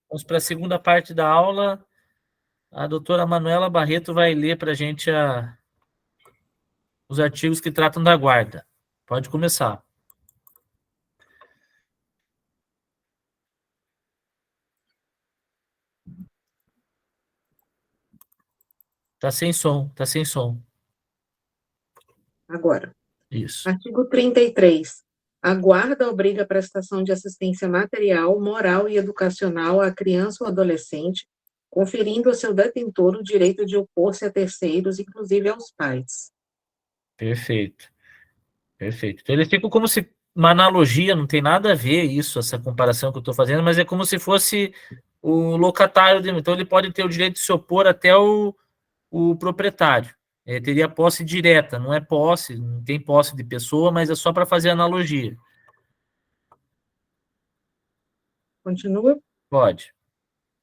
Vamos para a segunda parte da aula. A doutora Manuela Barreto vai ler para a gente os artigos que tratam da guarda. Pode começar. Tá sem som, tá sem som. Agora. Isso. Artigo 33. A guarda obriga a prestação de assistência material, moral e educacional à criança ou adolescente, conferindo ao seu detentor o direito de opor-se a terceiros, inclusive aos pais. Perfeito. Perfeito. Então, eles ficam como se uma analogia, não tem nada a ver isso, essa comparação que eu estou fazendo, mas é como se fosse o locatário. Então, ele pode ter o direito de se opor até o proprietário. Teria posse direta, não é posse, não tem posse de pessoa, mas é só para fazer analogia. Continua. Pode.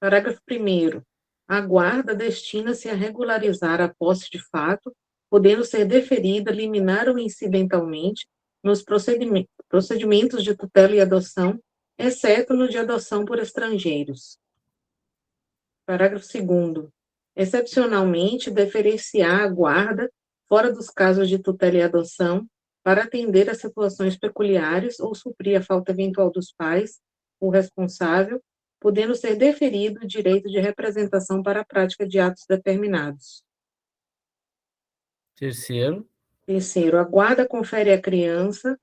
Parágrafo 1º. A guarda destina-se a regularizar a posse de fato, podendo ser deferida liminar ou incidentalmente nos procedimentos de tutela e adoção, exceto no de adoção por estrangeiros. Parágrafo 2º. Excepcionalmente, deferir-se-á a guarda, fora dos casos de tutela e adoção, para atender a situações peculiares ou suprir a falta eventual dos pais, o responsável, podendo ser deferido o direito de representação para a prática de atos determinados. Terceiro. Terceiro, a guarda confere à criança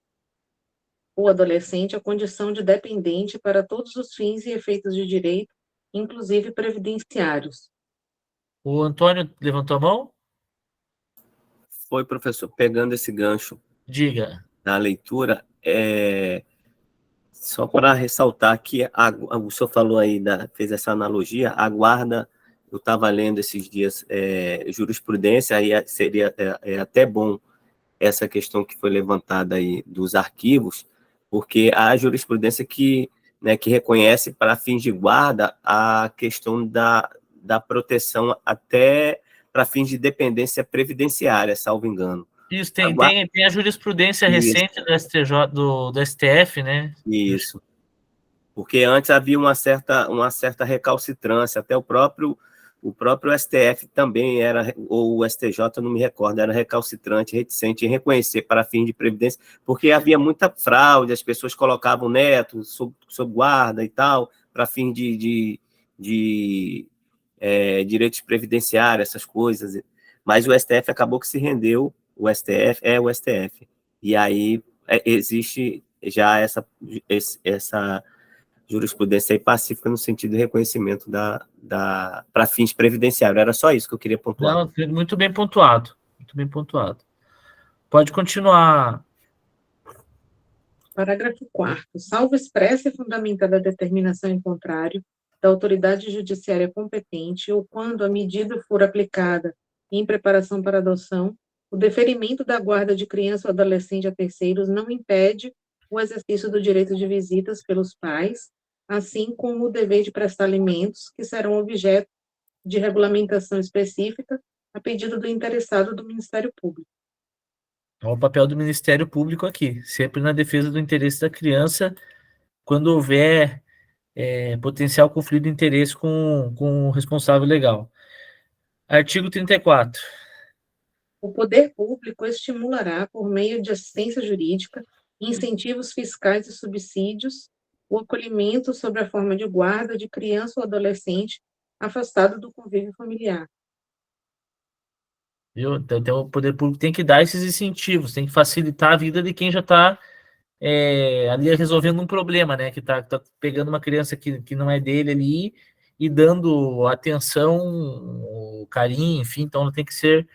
ou adolescente a condição de dependente para todos os fins e efeitos de direito, inclusive previdenciários. O Antônio levantou a mão? Foi, professor, pegando esse gancho Diga. da leitura, só para ressaltar que o senhor falou aí, fez essa analogia, a guarda, eu estava lendo esses dias jurisprudência, aí seria até bom essa questão que foi levantada aí dos arquivos, porque a jurisprudência que reconhece para fins de guarda a questão da proteção até para fins de dependência previdenciária, salvo engano. Isso, tem a jurisprudência recente do STJ, do STF, né? Isso. Porque antes havia uma certa recalcitrância, até o próprio STF também era, ou o STJ, não me recordo, era recalcitrante, reticente em reconhecer para fim de previdência, porque havia muita fraude, as pessoas colocavam neto sob guarda e tal, para fim de direitos previdenciários, essas coisas. Mas o STF acabou que se rendeu, o STF é o STF. E aí existe já essa jurisprudência pacífica no sentido de reconhecimento para fins previdenciários. Era só isso que eu queria pontuar. Não, muito bem pontuado. Muito bem pontuado. Pode continuar. Parágrafo 4º. Salvo expressa e fundamentada determinação em contrário da autoridade judiciária competente ou quando a medida for aplicada em preparação para adoção, o deferimento da guarda de criança ou adolescente a terceiros não impede o exercício do direito de visitas pelos pais, assim como o dever de prestar alimentos, que serão objeto de regulamentação específica a pedido do interessado do Ministério Público. É o papel do Ministério Público aqui, sempre na defesa do interesse da criança, quando houver potencial conflito de interesse com o responsável legal. Artigo 34. O poder público estimulará, por meio de assistência jurídica, incentivos fiscais e subsídios, o acolhimento sob a forma de guarda de criança ou adolescente afastado do convívio familiar. Viu? Então, o poder público tem que dar esses incentivos, tem que facilitar a vida de quem já está ali resolvendo um problema, né? Que tá pegando uma criança que não é dele ali e dando atenção, o carinho, enfim, então tem que ser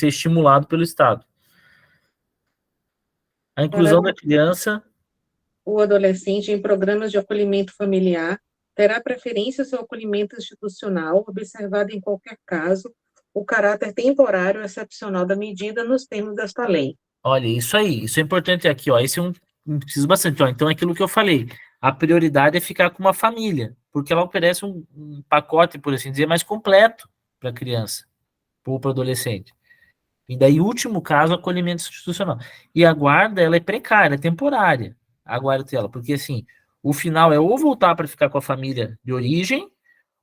estimulado pelo Estado. A inclusão da criança. O adolescente em programas de acolhimento familiar terá preferência ao seu acolhimento institucional, observado em qualquer caso o caráter temporário excepcional da medida nos termos desta lei. Olha, isso aí, isso é importante aqui, ó. Esse é preciso bastante, ó. Então, é aquilo que eu falei, a prioridade é ficar com uma família, porque ela oferece um pacote, por assim dizer, mais completo para a criança ou para o adolescente. E daí, último caso, acolhimento institucional. E a guarda, ela é precária, é temporária, a guarda dela, porque assim, O final é ou voltar para ficar com a família de origem,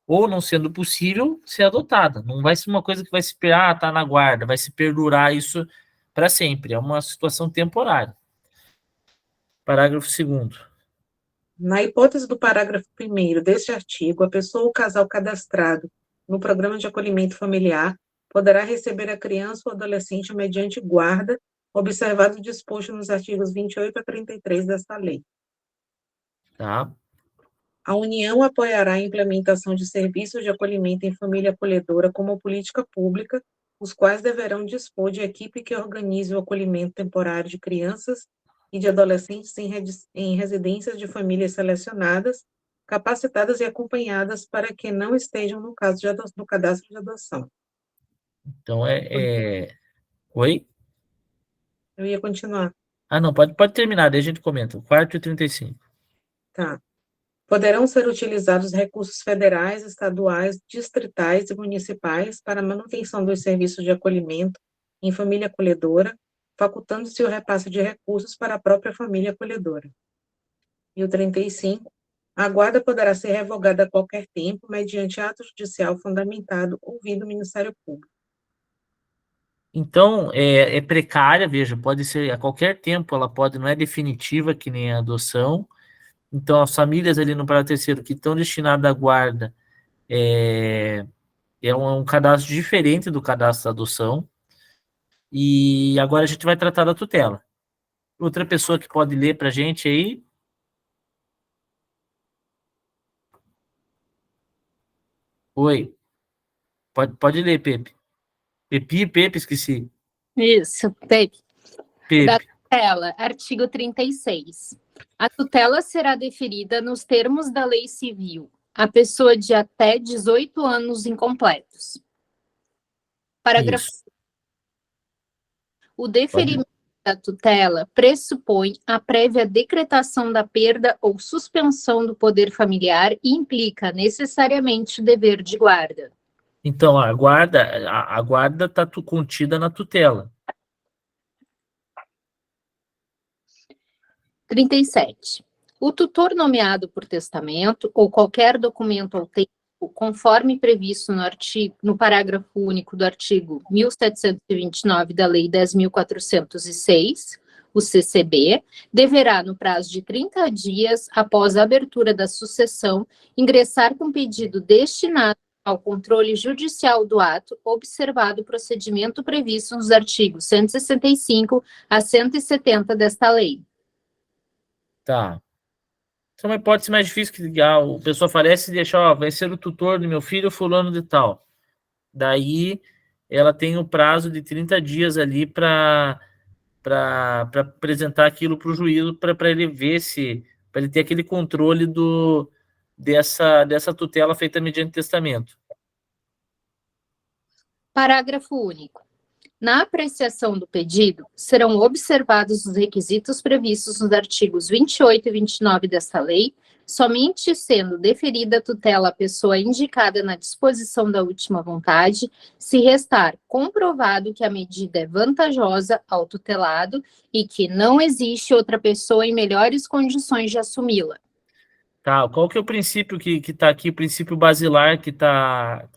ou, não sendo possível, ser adotada. Não vai ser uma coisa que vai se esperar, tá na guarda, vai se perdurar isso para sempre. É uma situação temporária. Parágrafo 2º. Na hipótese do parágrafo 1º deste artigo, a pessoa ou casal cadastrado no programa de acolhimento familiar poderá receber a criança ou adolescente mediante guarda, observado o disposto nos artigos 28 a 33 desta lei. Tá? A União apoiará a implementação de serviços de acolhimento em família acolhedora como política pública, os quais deverão dispor de equipe que organize o acolhimento temporário de crianças e de adolescentes em residências de famílias selecionadas, capacitadas e acompanhadas para que não estejam no caso do cadastro de adoção. Então, Oi? Eu ia continuar. Ah, não, pode terminar, daí a gente comenta. O 4 e 35. Tá. Poderão ser utilizados recursos federais, estaduais, distritais e municipais para a manutenção dos serviços de acolhimento em família acolhedora, facultando-se o repasse de recursos para a própria família acolhedora. E o 35, a guarda poderá ser revogada a qualquer tempo, mediante ato judicial fundamentado, ouvido o Ministério Público. Então, é precária, veja, pode ser a qualquer tempo, ela não é definitiva, que nem a adoção. Então, as famílias ali no parágrafo 3º que estão destinadas à guarda é um cadastro diferente do cadastro da adoção. E agora a gente vai tratar da tutela. Outra pessoa que pode ler para a gente aí? Oi. Pode ler, Pepe. Pepe, esqueci. Isso, Pepe. Da Pepe. tutela, artigo 36. A tutela será deferida nos termos da lei civil à pessoa de até 18 anos incompletos. Parágrafo. Isso. O deferimento da tutela pressupõe a prévia decretação da perda ou suspensão do poder familiar e implica necessariamente o dever de guarda. Então, a guarda está contida na tutela. 37. O tutor nomeado por testamento ou qualquer documento autêntico, conforme previsto no parágrafo único do artigo 1729 da Lei 10.406, o CCB, deverá, no prazo de 30 dias após a abertura da sucessão, ingressar com pedido destinado ao controle judicial do ato, observado o procedimento previsto nos artigos 165 a 170 desta lei. Tá. Então, uma hipótese mais difícil que a pessoa falece e deixa, vai ser o tutor do meu filho fulano de tal. Daí, ela tem o prazo de 30 dias ali para apresentar aquilo para o juízo, para ele ver para ele ter aquele controle dessa tutela feita mediante testamento. Parágrafo único. Na apreciação do pedido, serão observados os requisitos previstos nos artigos 28 e 29 desta lei, somente sendo deferida a tutela à pessoa indicada na disposição da última vontade, se restar comprovado que a medida é vantajosa ao tutelado e que não existe outra pessoa em melhores condições de assumi-la. Tá, qual que é o princípio que está aqui, o princípio basilar que tá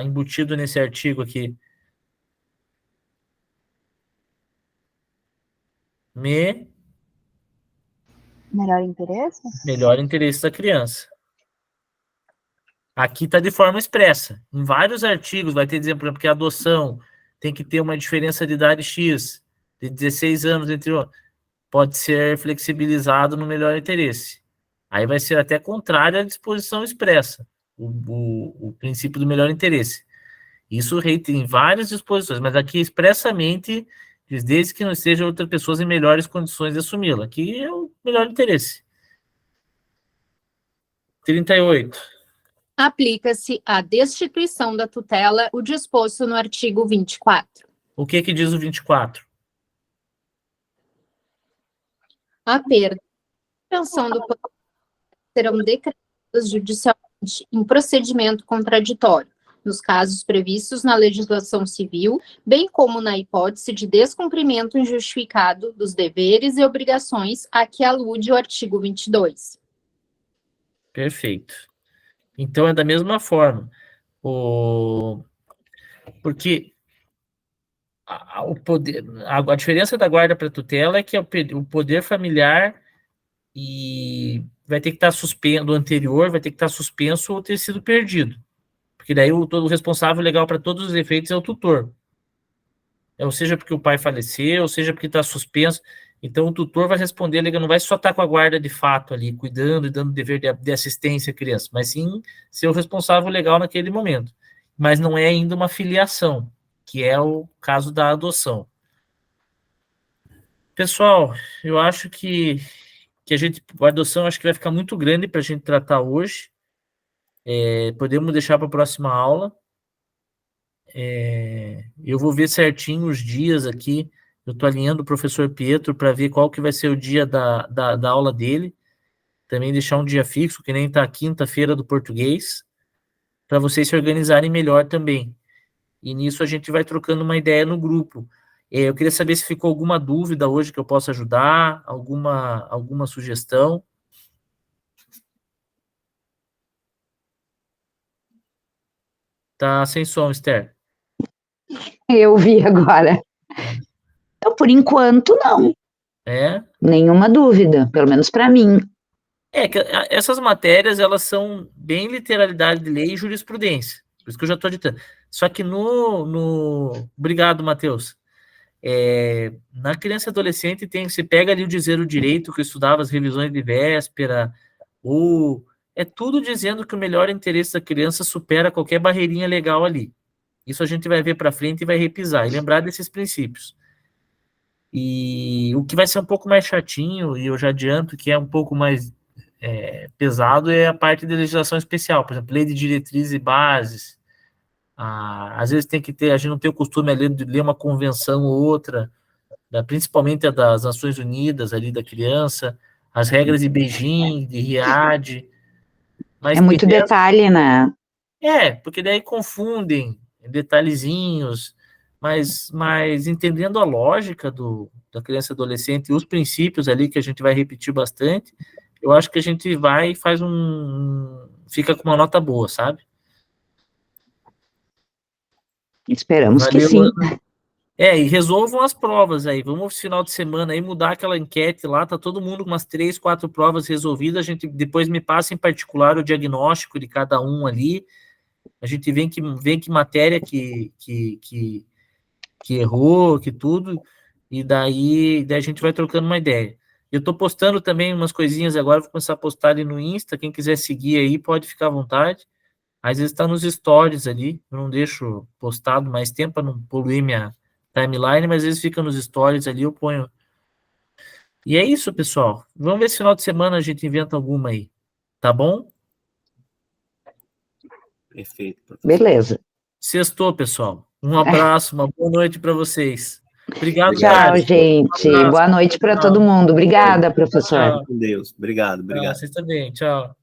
embutido nesse artigo aqui? Melhor interesse? Melhor interesse da criança. Aqui está de forma expressa. Em vários artigos vai ter, por exemplo, que a adoção tem que ter uma diferença de idade X, de 16 anos entre outros. Pode ser flexibilizado no melhor interesse. Aí vai ser até contrário à disposição expressa, o princípio do melhor interesse. Isso tem várias disposições, mas aqui expressamente diz, desde que não estejam outras pessoas em melhores condições de assumi-la. Aqui é o melhor interesse. 38. Aplica-se à destituição da tutela o disposto no artigo 24. O que diz o 24? A perda e a suspensão do poder serão decretadas judicialmente em procedimento contraditório, nos casos previstos na legislação civil, bem como na hipótese de descumprimento injustificado dos deveres e obrigações a que alude o artigo 22. Perfeito. Então, é da mesma forma. Porque o poder, a diferença da guarda para tutela é que o poder familiar e vai ter que estar suspenso, do anterior vai ter que estar suspenso ou ter sido perdido. Porque daí todo responsável legal para todos os efeitos é o tutor. Ou seja, porque o pai faleceu, ou seja, porque está suspenso. Então, o tutor vai responder, não vai só estar com a guarda de fato ali, cuidando e dando dever de assistência à criança, mas sim ser o responsável legal naquele momento. Mas não é ainda uma filiação, que é o caso da adoção. Pessoal, eu acho que a adoção acho que vai ficar muito grande para a gente tratar hoje. Podemos deixar para a próxima aula. Eu vou ver certinho os dias aqui. Eu estou alinhando o professor Pietro para ver qual que vai ser o dia da aula dele. Também deixar um dia fixo, que nem está a quinta-feira do português, para vocês se organizarem melhor também. E nisso a gente vai trocando uma ideia no grupo. Eu queria saber se ficou alguma dúvida hoje que eu possa ajudar, alguma sugestão. Tá sem som, Esther. Eu vi agora. Então, por enquanto, não. Nenhuma dúvida, pelo menos para mim. Que essas matérias, elas são bem literalidade de lei e jurisprudência. Por isso que eu já estou ditando. Só que Obrigado, Matheus. Na criança e adolescente, você pega ali o dizer o direito, que eu estudava as revisões de véspera, é tudo dizendo que o melhor interesse da criança supera qualquer barreirinha legal ali. Isso a gente vai ver para frente e vai repisar, e lembrar desses princípios. E o que vai ser um pouco mais chatinho, e eu já adianto que é um pouco mais pesado, é a parte de legislação especial, por exemplo, lei de diretrizes e bases. Às vezes a gente não tem o costume de ler uma convenção ou outra, principalmente a das Nações Unidas, ali da criança, as regras de Beijing, de Riad. Mas é muito detalhe, né? Porque daí confundem detalhezinhos, mas entendendo a lógica da criança e adolescente e os princípios ali que a gente vai repetir bastante, eu acho que a gente vai e fica com uma nota boa, sabe? Esperamos que sim. E resolvam as provas aí. Vamos, no final de semana, aí mudar aquela enquete lá, tá todo mundo com umas 3, 4 provas resolvidas, a gente depois me passa em particular o diagnóstico de cada um ali, a gente vê que matéria que errou, que tudo, e daí a gente vai trocando uma ideia. Eu tô postando também umas coisinhas agora, vou começar a postar ali no Insta, quem quiser seguir aí, pode ficar à vontade. Às vezes tá nos stories ali, eu não deixo postado mais tempo para não poluir minha timeline, mas às vezes fica nos stories ali, eu ponho. E é isso, pessoal. Vamos ver se final de semana a gente inventa alguma aí. Tá bom? Perfeito. Professor. Beleza. Sextou, pessoal. Um abraço, uma boa noite para vocês. Obrigado, Tchau, Carlos. gente. Boa noite para todo mundo. Obrigada, professor. Com Deus. Obrigado. Vocês também. Tchau.